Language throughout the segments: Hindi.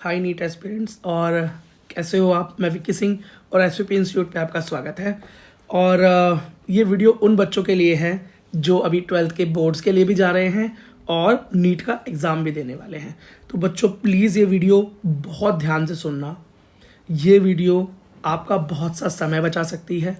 हाय नीट एस्पिरेंट्स, और कैसे हो आप। मैं विक्की सिंह और एसवीपी इंस्टीट्यूट पे आपका स्वागत है। और ये वीडियो उन बच्चों के लिए है जो अभी 12th के बोर्ड्स के लिए भी जा रहे हैं और नीट का एग्ज़ाम भी देने वाले हैं। तो बच्चों प्लीज़ ये वीडियो बहुत ध्यान से सुनना। ये वीडियो आपका बहुत सा समय बचा सकती है।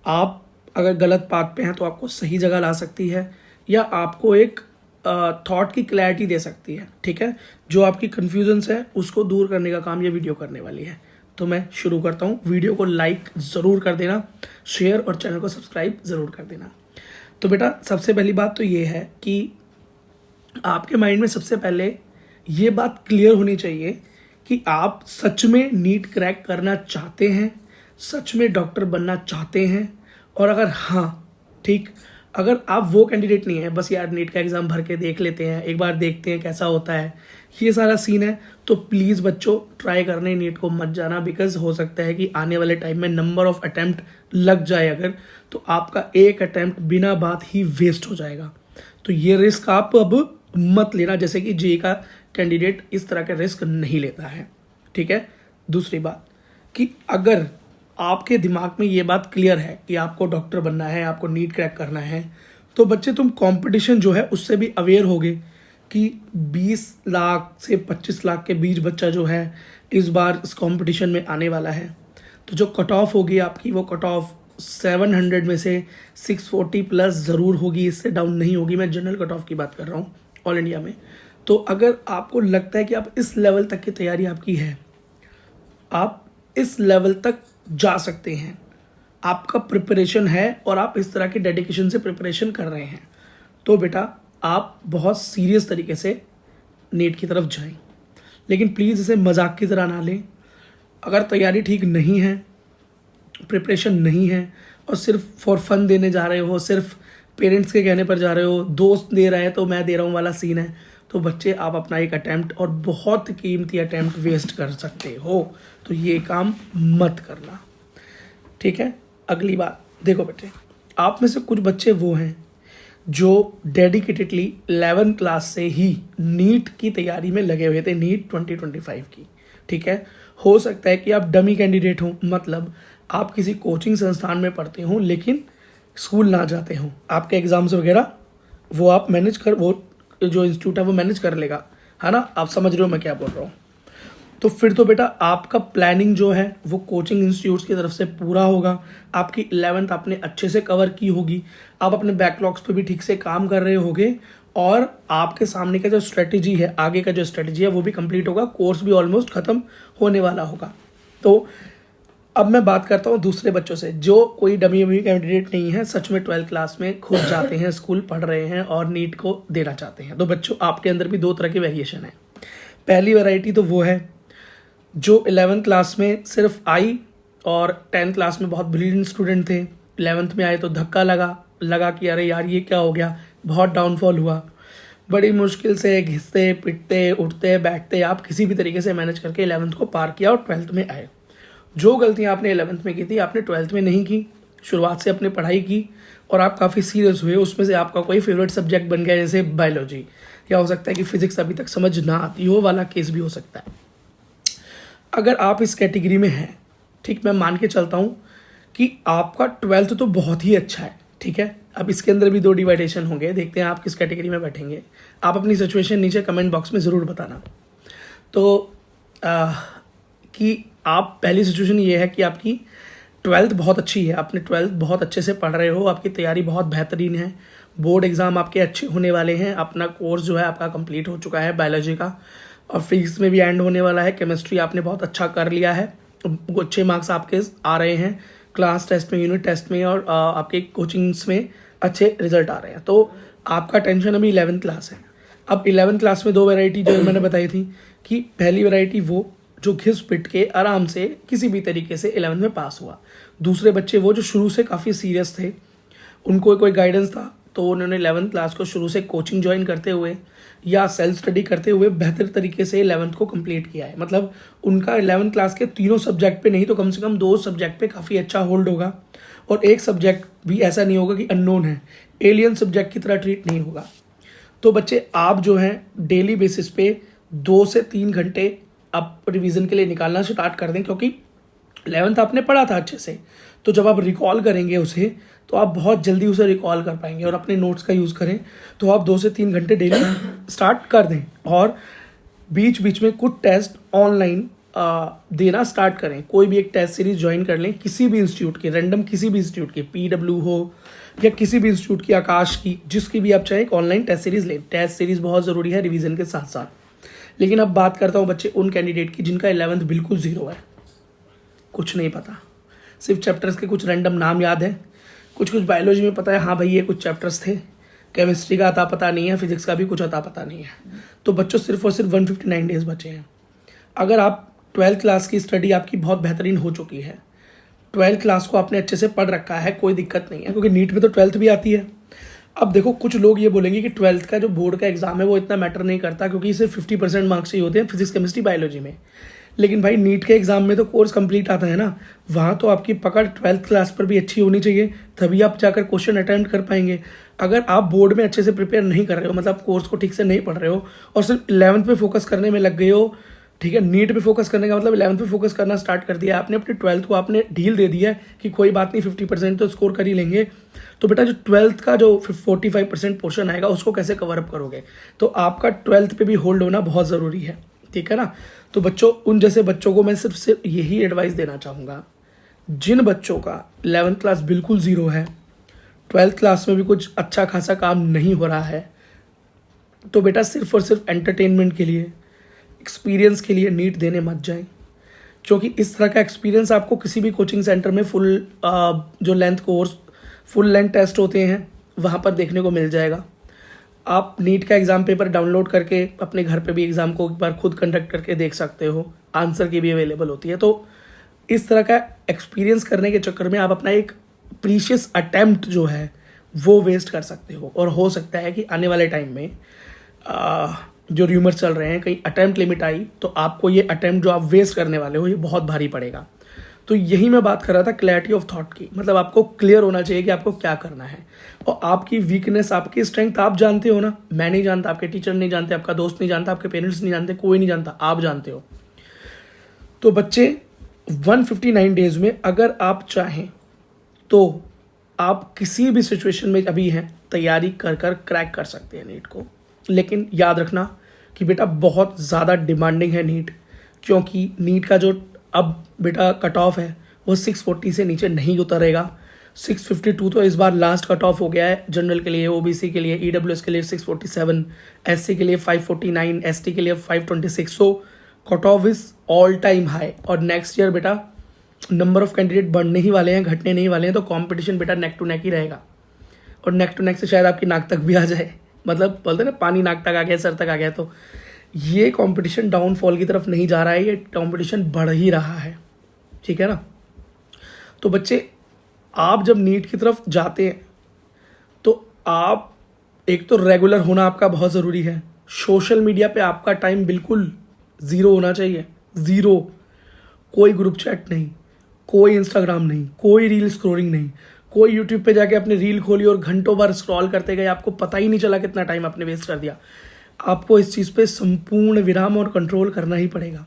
आप अगर गलत पाथ पे हैं तो आपको सही जगह ला सकती है, या आपको एक थॉट की क्लैरिटी दे सकती है। ठीक है, जो आपकी कन्फ्यूजन्स है उसको दूर करने का काम ये वीडियो करने वाली है। तो मैं शुरू करता हूँ। वीडियो को लाइक ज़रूर कर देना, शेयर और चैनल को सब्सक्राइब ज़रूर कर देना। तो बेटा सबसे पहली बात तो ये है कि आपके माइंड में सबसे पहले ये बात क्लियर होनी चाहिए कि आप सच में नीट क्रैक करना चाहते हैं, सच में डॉक्टर बनना चाहते हैं। और अगर हाँ ठीक, अगर आप वो कैंडिडेट नहीं है बस यार नीट का एग्ज़ाम भर के देख लेते हैं, एक बार देखते हैं कैसा होता है, ये सारा सीन है, तो प्लीज़ बच्चों ट्राई करने नीट को मत जाना। बिकॉज हो सकता है कि आने वाले टाइम में नंबर ऑफ अटैम्प्ट लग जाए अगर, तो आपका एक अटैम्प्ट बिना बात ही वेस्ट हो जाएगा। तो ये रिस्क आप अब मत लेना, जैसे कि जेईई का कैंडिडेट इस तरह का रिस्क नहीं लेता है। ठीक है। दूसरी बात कि अगर आपके दिमाग में ये बात क्लियर है कि आपको डॉक्टर बनना है, आपको नीट क्रैक करना है, तो बच्चे तुम कंपटीशन जो है उससे भी अवेयर होगे कि 20 लाख से 25 लाख के बीच बच्चा जो है इस बार इस कंपटीशन में आने वाला है। तो जो कट ऑफ होगी आपकी, वो कट ऑफ 700 में से 640 प्लस ज़रूर होगी, इससे डाउन नहीं होगी। मैं जनरल कट ऑफ की बात कर रहा हूँ ऑल इंडिया में। तो अगर आपको लगता है कि आप इस लेवल तक की तैयारी आपकी है, आप इस लेवल तक जा सकते हैं, आपका प्रिपरेशन है और आप इस तरह की डेडिकेशन से प्रिपरेशन कर रहे हैं, तो बेटा आप बहुत सीरियस तरीके से नीट की तरफ जाएं। लेकिन प्लीज़ इसे मजाक की तरह ना लें। अगर तैयारी ठीक नहीं है, प्रिपरेशन नहीं है और सिर्फ फॉर फन देने जा रहे हो, सिर्फ पेरेंट्स के कहने पर जा रहे हो, दोस्त दे रहा है तो मैं दे रहा हूँ वाला सीन है, तो बच्चे आप अपना एक अटैम्प्ट और बहुत कीमती अटैम्प्ट वेस्ट कर सकते हो। तो ये काम मत करना। ठीक है। अगली बात देखो बेटे, आप में से कुछ बच्चे वो हैं जो डेडिकेटेडली 11th क्लास से ही नीट की तैयारी में लगे हुए थे, नीट 2025 की। ठीक है। हो सकता है कि आप डमी कैंडिडेट हो, मतलब आप किसी कोचिंग संस्थान में पढ़ते हो लेकिन स्कूल ना जाते हो, आपके एग्जाम्स वगैरह वो आप मैनेज कर, वो जो इंस्टीट्यूट है वो मैनेज कर लेगा, है ना। आप समझ रहे हो मैं क्या बोल रहा हूँ। तो फिर तो बेटा आपका प्लानिंग जो है वो कोचिंग इंस्टीट्यूट्स की तरफ से पूरा होगा। आपकी 11th आपने अच्छे से कवर की होगी, आप अपने बैकलॉग्स पे भी ठीक से काम कर रहे होगे, और आपके सामने का जो स्ट्रेटेजी है, आगे का जो स्ट्रेटेजी है वो भी कंप्लीट होगा, कोर्स भी ऑलमोस्ट ख़त्म होने वाला होगा। तो अब मैं बात करता हूँ दूसरे बच्चों से जो कोई डमी वमी कैंडिडेट नहीं है, सच में 12th क्लास में खुद जाते हैं, स्कूल पढ़ रहे हैं और नीट को देना चाहते हैं। तो बच्चों आपके अंदर भी दो तरह की वेरिएशन है। पहली वैरायटी तो वो है जो 11th क्लास में सिर्फ आई और 10th क्लास में बहुत ब्रिलियंट स्टूडेंट थे, 11th में आए तो धक्का लगा कि अरे यार ये क्या हो गया, बहुत डाउनफॉल हुआ, बड़ी मुश्किल से घिसते पिटते उठते बैठते आप किसी भी तरीके से मैनेज करके 11th को पार किया और 12th में आए। जो गलतियां आपने 11th में की थी आपने 12th में नहीं की, शुरुआत से अपने पढ़ाई की और आप काफ़ी सीरियस हुए। उसमें से आपका कोई फेवरेट सब्जेक्ट बन गया, जैसे बायोलॉजी, या हो सकता है कि फिजिक्स अभी तक समझ ना आती हो वाला केस भी हो सकता है। अगर आप इस कैटेगरी में हैं, ठीक, मैं मान के चलता हूँ कि आपका 12th तो बहुत ही अच्छा है। ठीक है। अब इसके अंदर भी दो डिवाइडेशन होंगे, देखते हैं आप किस कैटेगरी में बैठेंगे। आप अपनी सिचुएशन नीचे कमेंट बॉक्स में ज़रूर बताना। तो कि आप पहली सिचुएशन ये है कि आपकी 12th बहुत अच्छी है, आपने 12th बहुत अच्छे से पढ़ रहे हो, आपकी तैयारी बहुत बेहतरीन है, बोर्ड एग्ज़ाम आपके अच्छे होने वाले हैं, अपना कोर्स जो है आपका कंप्लीट हो चुका है बायोलॉजी का, और फिजिक्स में भी एंड होने वाला है, केमिस्ट्री आपने बहुत अच्छा कर लिया है, अच्छे मार्क्स आपके आ रहे हैं क्लास टेस्ट में, यूनिट टेस्ट में, और आपके कोचिंग्स में अच्छे रिजल्ट आ रहे हैं। तो आपका टेंशन अभी 11th क्लास है। अब 11th क्लास में दो वैरायटी जो मैंने बताई थी कि पहली वैरायटी वो जो घिस पिट के आराम से किसी भी तरीके से 11th में पास हुआ, दूसरे बच्चे वो जो शुरू से काफ़ी सीरियस थे, उनको कोई गाइडेंस था तो उन्होंने 11th क्लास को शुरू से कोचिंग ज्वाइन करते हुए या सेल्फ स्टडी करते हुए बेहतर तरीके से 11th को कंप्लीट किया है। मतलब उनका 11th क्लास के तीनों सब्जेक्ट पे नहीं तो कम से कम 2 सब्जेक्ट पे काफ़ी अच्छा होल्ड होगा, और एक सब्जेक्ट भी ऐसा नहीं होगा कि अननोन है, एलियन सब्जेक्ट की तरह ट्रीट नहीं होगा। तो बच्चे आप जो हैं डेली बेसिस पे 2 से 3 घंटे आप रिवीजन के लिए निकालना स्टार्ट कर दें, क्योंकि 11th आपने पढ़ा था अच्छे से, तो जब आप रिकॉल करेंगे उसे तो आप बहुत जल्दी उसे रिकॉल कर पाएंगे। और अपने नोट्स का यूज़ करें तो आप 2 से 3 घंटे डेली स्टार्ट कर दें, और बीच बीच में कुछ टेस्ट ऑनलाइन देना स्टार्ट करें। कोई भी एक टेस्ट सीरीज ज्वाइन कर लें, किसी भी इंस्टीट्यूट के, रैंडम किसी भी इंस्टीट्यूट के, PW हो या किसी भी इंस्टीट्यूट की, आकाश की, जिसकी भी आप चाहें, एक ऑनलाइन टेस्ट सीरीज लें। टेस्ट सीरीज बहुत ज़रूरी है रिवीजन के साथ साथ। लेकिन अब बात करता हूँ बच्चे उन कैंडिडेट की जिनका 11th बिल्कुल ज़ीरो है, कुछ नहीं पता, सिर्फ चैप्टर्स के कुछ रैंडम नाम याद है, कुछ बायोलॉजी में पता है, हाँ भाई ये कुछ चैप्टर्स थे, केमिस्ट्री का अता पता नहीं है, फिजिक्स का भी कुछ अता पता नहीं है। तो बच्चों सिर्फ और सिर्फ 159 डेज बचे हैं। अगर आप 12th क्लास की स्टडी आपकी बहुत बेहतरीन हो चुकी है, 12th क्लास को आपने अच्छे से पढ़ रखा है, कोई दिक्कत नहीं है, क्योंकि नीट में तो 12th भी आती है। अब देखो कुछ लोग ये बोलेंगे कि 12th का जो बोर्ड का एग्जाम है वो इतना मैटर नहीं करता, क्योंकि सिर्फ 50% मार्क्स ही होते हैं फिजिक्स, केमिस्ट्री, बायोलॉजी में। लेकिन भाई नीट के एग्जाम में तो कोर्स कंप्लीट आता है ना, वहाँ तो आपकी पकड़ 12th क्लास पर भी अच्छी होनी चाहिए, तभी आप जाकर क्वेश्चन अटेम्प्ट कर पाएंगे। अगर आप बोर्ड में अच्छे से प्रिपेयर नहीं कर रहे हो, मतलब कोर्स को ठीक से नहीं पढ़ रहे हो और सिर्फ 11th पे फोकस करने में लग गए हो, ठीक है, नीट पे फोकस करने का मतलब 11th पे फोकस करना स्टार्ट कर दिया आपने, अपनी 12th को आपने ढील दे दिया है कि कोई बात नहीं 50% तो स्कोर कर ही लेंगे, तो बेटा जो 12th का जो 45% पोर्शन आएगा उसको कैसे कवर अप करोगे। तो आपका 12th पे भी होल्ड होना बहुत ज़रूरी है, ठीक है ना। तो बच्चों, उन जैसे बच्चों को मैं सिर्फ यही एडवाइस देना चाहूँगा, जिन बच्चों का 11th क्लास बिल्कुल ज़ीरो है, 12th क्लास में भी कुछ अच्छा खासा काम नहीं हो रहा है, तो बेटा सिर्फ और सिर्फ एंटरटेनमेंट के लिए, एक्सपीरियंस के लिए नीट देने मत जाएं, क्योंकि इस तरह का एक्सपीरियंस आपको किसी भी कोचिंग सेंटर में जो length course, full length test होते हैं वहाँ पर देखने को मिल जाएगा। आप नीट का एग्ज़ाम पेपर डाउनलोड करके अपने घर पे भी एग्ज़ाम को एक बार खुद कंडक्ट करके देख सकते हो, आंसर की भी अवेलेबल होती है। तो इस तरह का एक्सपीरियंस करने के चक्कर में आप अपना एक प्रीशियस अटेम्प्ट जो है वो वेस्ट कर सकते हो, और हो सकता है कि आने वाले टाइम में जो र्यूमर चल रहे हैं, कहीं अटेम्प्ट लिमिट आई तो आपको ये अटेम्प्ट जो आप वेस्ट करने वाले हो ये बहुत भारी पड़ेगा। तो यही मैं बात कर रहा था क्लैरिटी ऑफ थॉट की, मतलब आपको क्लियर होना चाहिए कि आपको क्या करना है, और आपकी वीकनेस, आपकी स्ट्रेंथ आप जानते हो ना, मैं नहीं जानता, आपके टीचर नहीं जानते, आपका दोस्त नहीं जानता, आपके पेरेंट्स नहीं जानते, कोई नहीं जानता, आप जानते हो। तो बच्चे 159 डेज में अगर आप चाहें तो आप किसी भी सिचुएशन में अभी हैं, तैयारी कर क्रैक कर सकते हैं नीट को। लेकिन याद रखना कि बेटा बहुत ज़्यादा डिमांडिंग है नीट, क्योंकि नीट का जो अब बेटा कट ऑफ है वो 640 से नीचे नहीं उतरेगा। 652 तो इस बार लास्ट कट ऑफ हो गया है जनरल के लिए, ओबीसी के लिए, ईडब्ल्यूएस के लिए 647, एससी के लिए 549, एसटी के लिए 526। So cut off is all time high, और नेक्स्ट ईयर बेटा नंबर ऑफ कैंडिडेट बढ़ने ही वाले हैं, घटने नहीं वाले हैं। तो कंपटीशन बेटा नेक टू नेक ही रहेगा, और नेक टू नेक से शायद आपकी नाक तक भी आ जाए, मतलब बोलते ना पानी नाक तक आ गया, सर तक आ गया। तो ये कंपटीशन डाउनफॉल की तरफ नहीं जा रहा है, ये कंपटीशन बढ़ ही रहा है, ठीक है ना। तो बच्चे, आप जब नीट की तरफ जाते हैं तो आप एक तो रेगुलर होना आपका बहुत ज़रूरी है। सोशल मीडिया पे आपका टाइम बिल्कुल ज़ीरो होना चाहिए, ज़ीरो। कोई ग्रुप चैट नहीं, कोई इंस्टाग्राम नहीं, कोई रील स्क्रॉलिंग नहीं, कोई यूट्यूब पे जाके अपने रील खोली और घंटों बार स्क्रॉल करते गए, आपको पता ही नहीं चला कितना टाइम आपने वेस्ट कर दिया। आपको इस चीज़ पे संपूर्ण विराम और कंट्रोल करना ही पड़ेगा,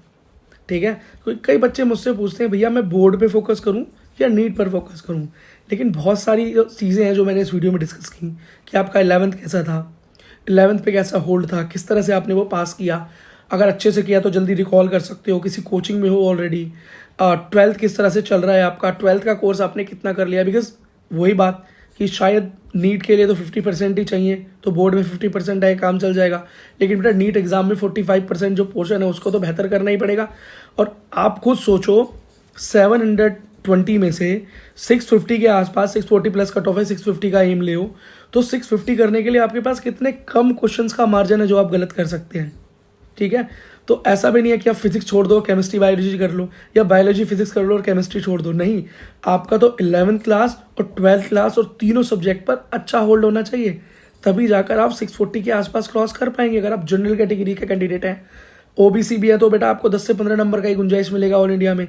ठीक है। कई बच्चे मुझसे पूछते हैं भैया मैं बोर्ड पे फोकस करूं या नीट पर फोकस करूं, लेकिन बहुत सारी जो चीज़ें हैं जो मैंने इस वीडियो में डिस्कस की कि आपका 11th कैसा था, 11th पे कैसा होल्ड था, किस तरह से आपने वो पास किया, अगर अच्छे से किया तो जल्दी रिकॉल कर सकते हो, किसी कोचिंग में हो ऑलरेडी, 12th किस तरह से चल रहा है आपका, 12th का कोर्स आपने कितना कर लिया। बिकॉज वही बात कि शायद नीट के लिए तो 50% ही चाहिए, तो बोर्ड में 50% है, काम चल जाएगा। लेकिन बेटा नीट एग्जाम में 45% जो पोर्शन है उसको तो बेहतर करना ही पड़ेगा। और आप खुद सोचो 720 में से 650 के आसपास, 640 प्लस कट ऑफ है, 650 का एम ले हो, तो 650 करने के लिए आपके पास कितने कम क्वेश्चंस का मार्जिन है जो आप गलत कर सकते हैं, ठीक है। तो ऐसा भी नहीं है कि आप फिजिक्स छोड़ दो, केमिस्ट्री बायोलॉजी कर लो, या बायोलॉजी फिजिक्स कर लो और केमिस्ट्री छोड़ दो, नहीं। आपका तो 11th क्लास और 12th क्लास और तीनों सब्जेक्ट पर अच्छा होल्ड होना चाहिए, तभी जाकर आप 640 के आसपास क्रॉस कर पाएंगे। अगर आप जनरल कैटेगरी के कैंडिडेट हैं, ओबीसी भी है, तो बेटा आपको 10 से 15 नंबर का ही गुंजाइश मिलेगा ऑल इंडिया में।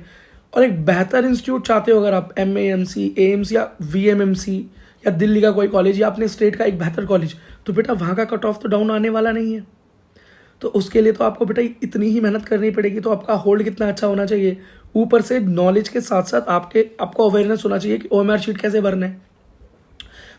और एक बेहतर इंस्टीट्यूट चाहते हो, अगर आप MAMC, AIMS या VMMC या दिल्ली का कोई कॉलेज या अपने स्टेट का एक बेहतर कॉलेज, तो बेटा वहाँ का कट ऑफ तो डाउन आने वाला नहीं है। तो उसके लिए तो आपको बेटा इतनी ही मेहनत करनी पड़ेगी। तो आपका होल्ड कितना अच्छा होना चाहिए, ऊपर से नॉलेज के साथ साथ आपको अवेयरनेस होना चाहिए कि OMR शीट कैसे भरना है।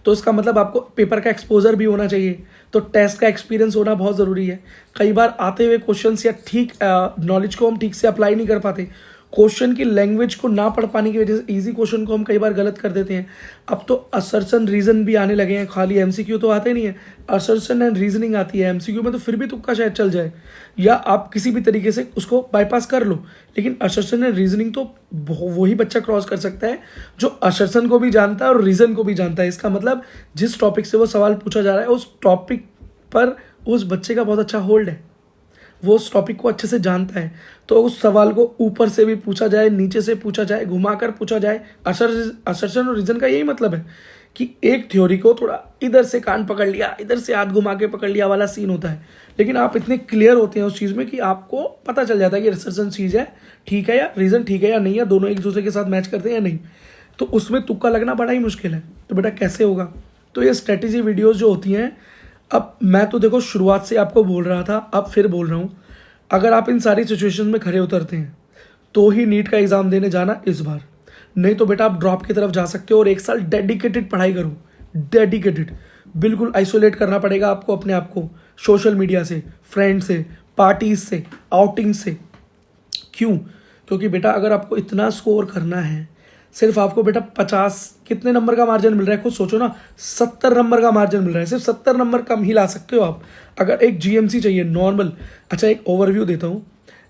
तो इसका मतलब आपको पेपर का एक्सपोजर भी होना चाहिए, तो टेस्ट का एक्सपीरियंस होना बहुत ज़रूरी है। कई बार आते हुए क्वेश्चंस या ठीक नॉलेज को हम ठीक से अप्लाई नहीं कर पाते, क्वेश्चन की लैंग्वेज को ना पढ़ पाने की वजह से इजी क्वेश्चन को हम कई बार गलत कर देते हैं। अब तो असर्शन रीजन भी आने लगे हैं, खाली MCQ तो आते नहीं है, असर्शन एंड रीजनिंग आती है। MCQ में तो फिर भी तुक्का शायद चल जाए या आप किसी भी तरीके से उसको बाईपास कर लो, लेकिन असर्शन एंड रीजनिंग तो वही बच्चा क्रॉस कर सकता है जो असर्शन को भी जानता है और रीजन को भी जानता है। इसका मतलब जिस टॉपिक से वो सवाल पूछा जा रहा है उस टॉपिक पर उस बच्चे का बहुत अच्छा होल्ड है, वो उस टॉपिक को अच्छे से जानता है। तो उस सवाल को ऊपर से भी पूछा जाए, नीचे से पूछा जाए, घुमाकर पूछा जाए, असर्शन और रीजन का यही मतलब है कि एक थ्योरी को थोड़ा इधर से कान पकड़ लिया, इधर से हाथ घुमा के पकड़ लिया वाला सीन होता है। लेकिन आप इतने क्लियर होते हैं उस चीज़ में कि आपको पता चल जाता है कि असर्शन चीज़ है ठीक है या रीजन ठीक है या नहीं, या दोनों एक दूसरे के साथ मैच करते हैं या नहीं। तो उसमें तुक्का लगना बड़ा ही मुश्किल है। तो बेटा कैसे होगा, तो ये स्ट्रेटेजी वीडियोज़ जो होती हैं, अब मैं तो देखो शुरुआत से आपको बोल रहा था, अब फिर बोल रहा हूँ, अगर आप इन सारी सिचुएशन में खड़े उतरते हैं तो ही नीट का एग्ज़ाम देने जाना इस बार, नहीं तो बेटा आप ड्रॉप की तरफ जा सकते हो और 1 साल डेडिकेटेड पढ़ाई करो, डेडिकेटेड बिल्कुल आइसोलेट करना पड़ेगा आपको अपने आप को सोशल मीडिया से, फ्रेंड से, पार्टीज से, आउटिंग से। क्यों? क्योंकि बेटा अगर आपको इतना स्कोर करना है, सिर्फ आपको बेटा 50 कितने नंबर का मार्जिन मिल रहा है, खुद सोचो ना, 70 नंबर का मार्जिन मिल रहा है, सिर्फ 70 नंबर कम ही ला सकते हो आप। अगर एक GMC चाहिए नॉर्मल, अच्छा एक ओवरव्यू देता हूँ,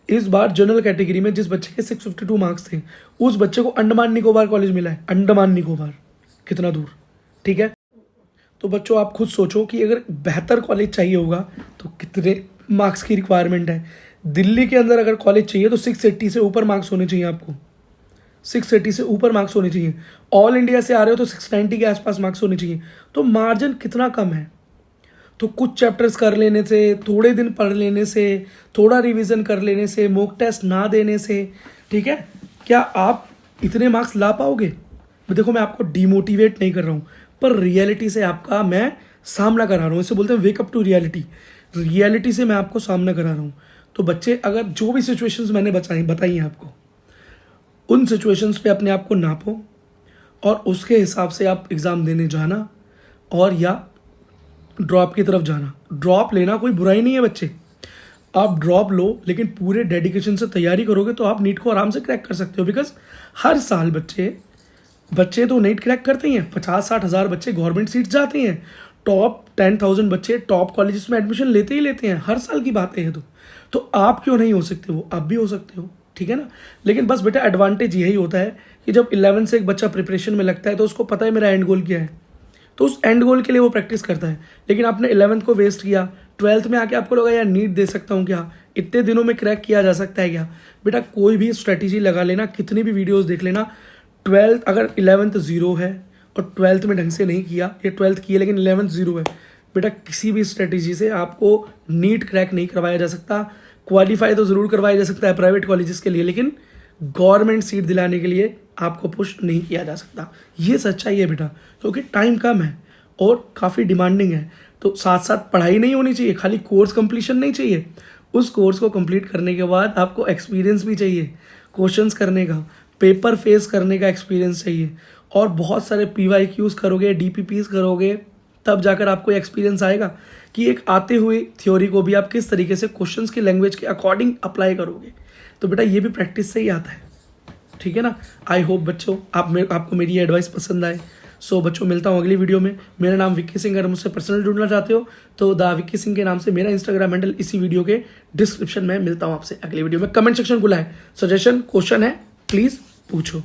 इस बार जनरल कैटेगरी में जिस बच्चे के 652 मार्क्स थे उस बच्चे को अंडमान निकोबार कॉलेज मिला है। अंडमान निकोबार कितना दूर, ठीक है। तो बच्चों आप खुद सोचो कि अगर बेहतर कॉलेज चाहिए होगा तो कितने मार्क्स की रिक्वायरमेंट है। दिल्ली के अंदर अगर कॉलेज चाहिए तो 680 से ऊपर मार्क्स होने चाहिए आपको, 680 से ऊपर मार्क्स होने चाहिए। ऑल इंडिया से आ रहे हो तो 690 के आसपास मार्क्स होने चाहिए। तो मार्जिन कितना कम है। तो कुछ चैप्टर्स कर लेने से, थोड़े दिन पढ़ लेने से, थोड़ा रिवीजन कर लेने से, मॉक टेस्ट ना देने से, ठीक है, क्या आप इतने मार्क्स ला पाओगे? देखो मैं आपको डिमोटिवेट नहीं कर रहा हूँ, पर रियलिटी से आपका मैं सामना करा रहा हूँ। इसे बोलते हैं वेकअप टू रियलिटी। रियलिटी से मैं आपको सामना करा रहा हूँ। तो बच्चे अगर जो भी सिचुएशंस मैंने बताई हैं आपको, उन सिचुएशंस पे अपने आप को नापो और उसके हिसाब से आप एग्ज़ाम देने जाना और या ड्रॉप की तरफ जाना। ड्रॉप लेना कोई बुराई नहीं है बच्चे, आप ड्रॉप लो, लेकिन पूरे डेडिकेशन से तैयारी करोगे तो आप नीट को आराम से क्रैक कर सकते हो। बिकॉज हर साल बच्चे तो नीट क्रैक करते ही हैं, 50-60 हज़ार बच्चे गवर्नमेंट सीट जाते हैं, टॉप 10,000 बच्चे टॉप कॉलेजेस में एडमिशन लेते ही लेते हैं, हर साल की बात है ये। तो आप क्यों नहीं हो सकते, वो आप भी हो सकते हो, ठीक है ना। लेकिन बस बेटा एडवांटेज यही होता है कि जब 11 से एक बच्चा प्रिपरेशन में लगता है तो उसको पता है मेरा एंड गोल क्या है, तो उस एंड गोल के लिए वो प्रैक्टिस करता है। लेकिन आपने 11th को वेस्ट किया, 12th में आके आपको लगा यार नीट दे सकता हूँ क्या, इतने दिनों में क्रैक किया जा सकता है क्या। बेटा कोई भी स्ट्रेटेजी लगा लेना, कितनी भी वीडियोस देख लेना, 12th अगर 11th 0 है और 12th में ढंग से नहीं किया, या 12th किया लेकिन 11th 0 है, बेटा किसी भी स्ट्रेटेजी से आपको नीट क्रैक नहीं करवाया जा सकता। क्वालिफाई तो ज़रूर करवाया जा सकता है प्राइवेट कॉलेजेस के लिए, लेकिन गवर्नमेंट सीट दिलाने के लिए आपको पुश नहीं किया जा सकता। ये सच्चाई है बेटा, क्योंकि टाइम कम है और काफ़ी डिमांडिंग है। तो साथ साथ पढ़ाई नहीं होनी चाहिए, खाली कोर्स कंप्लीशन नहीं चाहिए, उस कोर्स को कंप्लीट करने के बाद आपको एक्सपीरियंस भी चाहिए, क्वेश्चंस करने का, पेपर फेस करने का एक्सपीरियंस चाहिए, और बहुत सारे PYQs करोगे, DPPs करोगे, तब जाकर आपको एक्सपीरियंस आएगा कि एक आते हुए थ्योरी को भी आप किस तरीके से क्वेश्चंस की लैंग्वेज के अकॉर्डिंग अप्लाई करोगे। तो बेटा ये भी प्रैक्टिस से ही आता है, ठीक है ना। आई होप बच्चों आपको मेरी एडवाइस पसंद आए। सो बच्चों मिलता हूँ अगली वीडियो में। मेरा नाम विक्की सिंह, अगर मुझसे पर्सनल जुड़ना चाहते हो तो द विक्की सिंह के नाम से मेरा इंस्टाग्राम हैंडल इसी वीडियो के डिस्क्रिप्शन में। मिलता हूँ आपसे अगली वीडियो में। कमेंट सेक्शन खुला है, सजेशन क्वेश्चन है प्लीज़ पूछो।